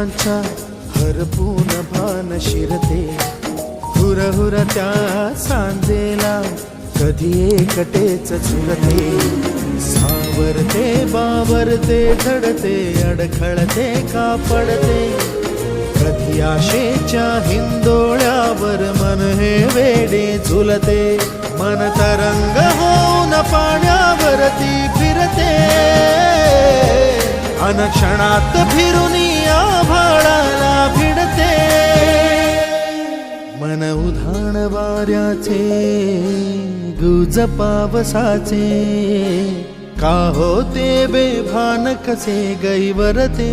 स्वप्नांच्या हरपून भान शिरते, हुरहुर त्या सांजेला कधी एकटेच झुलते, सावरते बावरते झडते अडखळते का पडते, कधी आशेच्या हिंदोळ्यावर मन हे वेडे झुलते, मन तरंग होऊन पाण्यावरती फिरते, अनक्षणात फिरून आभाळाला भिडते, मन उधाण वाऱ्याचे गुज पावसाचे, का होते बेभान कसे गैवरते.